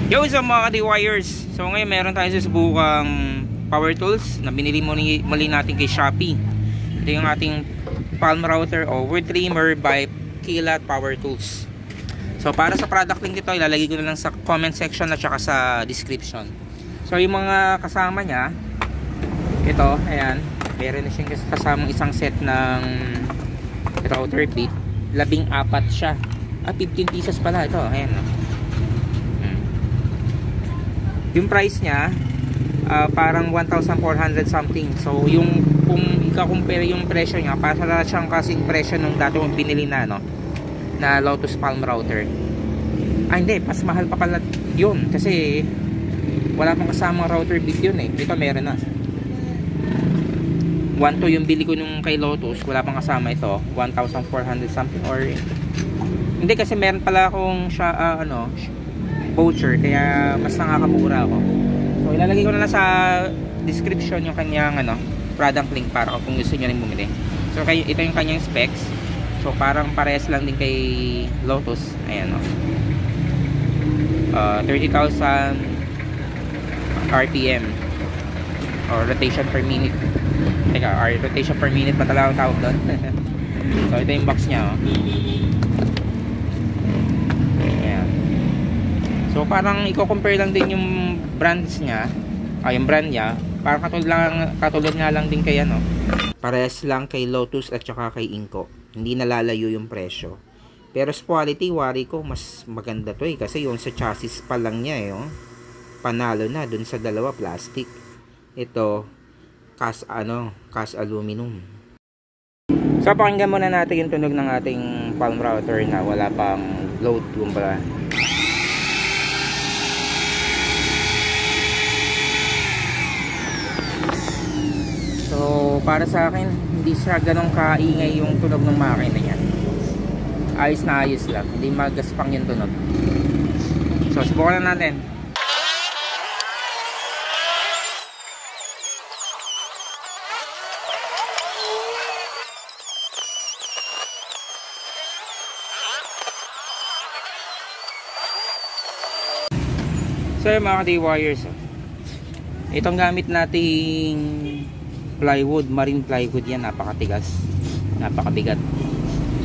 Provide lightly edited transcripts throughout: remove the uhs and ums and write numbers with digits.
Yo, sa mga ka-wires. So ngayon meron tayo susubukang power tools na binili muli natin kay Shopee. Ito yung ating palm router o wood trimmer by Kilat Power Tools. So para sa product link nito, ilalagay ko na lang sa comment section at saka sa description. So yung mga kasama niya, ito, ayan, meron na siyang kasamang isang set ng router bit. 14 siya. 15 pieces pala ito, ayan. Yung price niya parang 1,400 something. So yung kung i-compare yung presyo niya, para siyang kasing presyo nung dati mong binili na na Lotus Palm router. Hindi, mas mahal pa pala yun kasi wala pang kasamang router bit yun eh. Ito meron na. 1,2 yung bili ko nung kay Lotus, wala pang kasama ito. 1,400 something or hindi kasi meron pala akong voucher, kaya mas nakakamura ako. So ilalagay ko na lang sa description yung kanyang product link para kung gusto niyo rin bumili. So ito yung kanyang specs. So parang parehas lang din kay Lotus. Ayan 30,000 RPM or rotation per minute. Teka, rotation per minute ba talaga ang tawag doon? So ito yung box niya So parang i-compare lang din yung brands niya, yung brand niya, parang katulad nga lang din kay parehas lang kay Lotus at saka kay Inco. Hindi nalalayo yung presyo. Pero sa quality, wari ko mas maganda to kasi yung sa chassis pa lang niya panalo na dun sa dalawa plastic. Ito cast aluminum. So pakinggan muna natin yung tunog ng ating palm router na wala pang load kumbaga. So para sa akin hindi siya ganong kaingay yung tunog ng makina niya. Ayos na ayos lang, hindi magaspang yung tunog. So subukan na natin. So yung mga ka-wires, itong gamit nating plywood, marine plywood yan, napakatigas, napakabigat.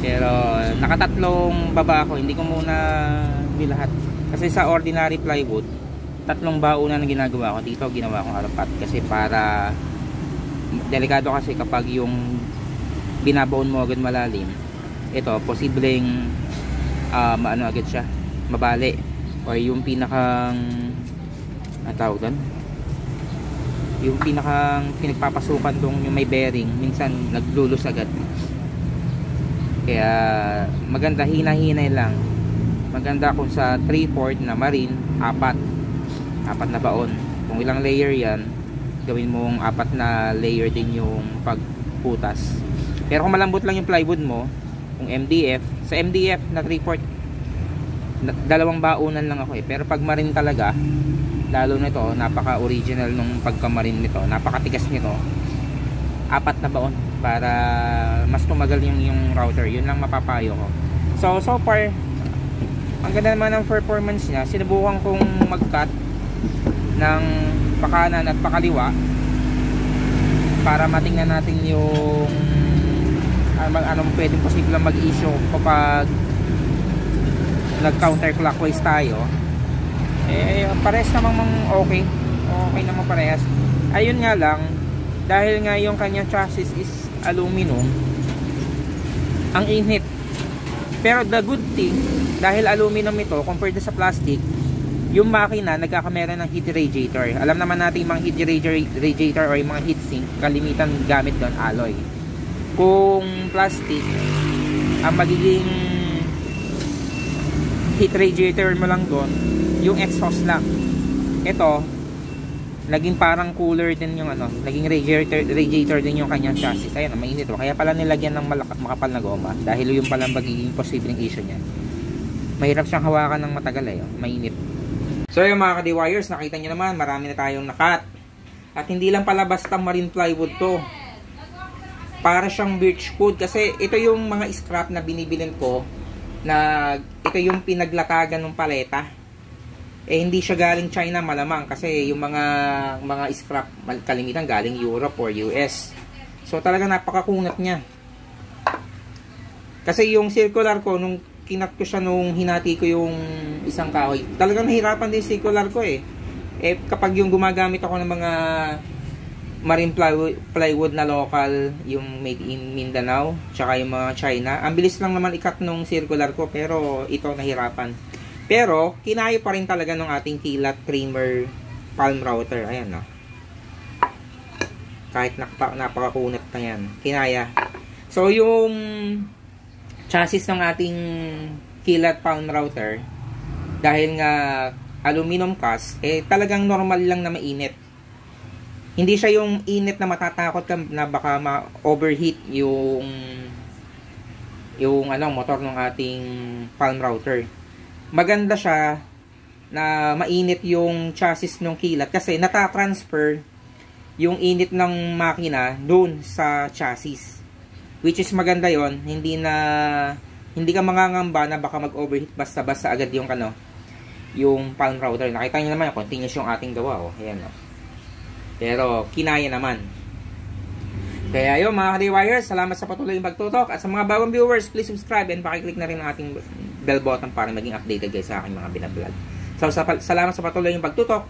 Pero nakatatlong baba ako, hindi ko muna nilahat. Kasi sa ordinary plywood, 3 baunan ang ginagawa ko. Dito ginawa kong arapat kasi para delikado kasi kapag yung binabaon mo agad malalim, ito posibleng agad siya, mabali. O yung pinakang tawag doon, yung pinakang pinagpapasukan dong yung may bearing, minsan naglulus agad. Kaya maganda hina-hinay lang. Maganda kung sa 3/4 na marine, 4 na baon. Kung ilang layer yan, gawin mong 4 na layer din yung pagputas. Pero kung malambot lang yung plywood mo, kung MDF, sa MDF na 3/4 2 baunan lang ako pero pag marine talaga, lalo nito, napaka-original nung pagka-marine nito, napakatigas nito, 4 na baon para mas tumagal yung router. Yun lang mapapayo ko. So far, ang ganda naman ng performance niya. Sinubukan kong mag-cut ng pakanan at pakaliwa para matingnan natin yung anong pwedeng posibleng mag-issue kapag nag-counterclockwise tayo. Parehas namang okay naman parehas. Ayun nga lang, dahil nga yung kanyang chassis is aluminum, ang init. Pero the good thing, dahil aluminum ito compared sa plastic, yung makina nagkakamera ng heat radiator. Alam naman natin yung mga heat radiator o yung mga heatsink, kalimitan gamit doon alloy. Kung plastic, ang magiging heat radiator mo lang doon yung exhaust lang. Ito naging parang cooler din yung naging radiator din yung kanyang chassis. Ayan, mainit kaya pala nilagyan ng makapal na goma dahil yung pala magiging posibleng issue niya. Mahirap siyang hawakan ng matagal mainit. So yung mga ka-wires, nakita nyo naman marami na tayong nakat. At hindi lang pala basta marine plywood to, para siyang birch wood kasi ito yung mga scrap na binibilin ko na ito yung pinaglatagan ng paleta. Eh hindi siya galing China malamang kasi yung mga scrap kalimitan galing Europe or US. So talaga napakakunat niya. Kasi yung circular ko nung kinat ko siya nung hinati ko yung isang kahoy, talagang nahirapan din circular ko eh. Eh kapag yung gumagamit ako ng mga marine plywood na local, yung made in Mindanao, tsaka yung mga China, ang bilis lang naman ikat nung circular ko, pero ito nahirapan. Pero kinaya pa rin talaga ng ating Kilat Trimmer palm router. Ayan no. Kahit napakakunat na yan, kinaya. So yung chassis ng ating Kilat palm router, dahil nga aluminum cast, eh talagang normal lang na mainit. Hindi siya yung init na matatakot ka na baka ma-overheat yung motor ng ating palm router. Maganda siya na mainit yung chassis ng Kilat kasi nata-transfer yung init ng makina doon sa chassis. Which is maganda yon, hindi ka mangangamba na baka mag-overheat basta-basta agad yung yung palm router. Nakita niyo naman, continuous yung ating gawa, oh. Ayan, oh. Pero kinaya naman. Kaya yun mga ka-DIYers, salamat sa patuloy yung pagtutok. At sa mga bagong viewers, please subscribe and pakiclick na rin ang ating bell button para maging updated guys sa aking mga binablog. So salamat sa patuloy yung pagtutok.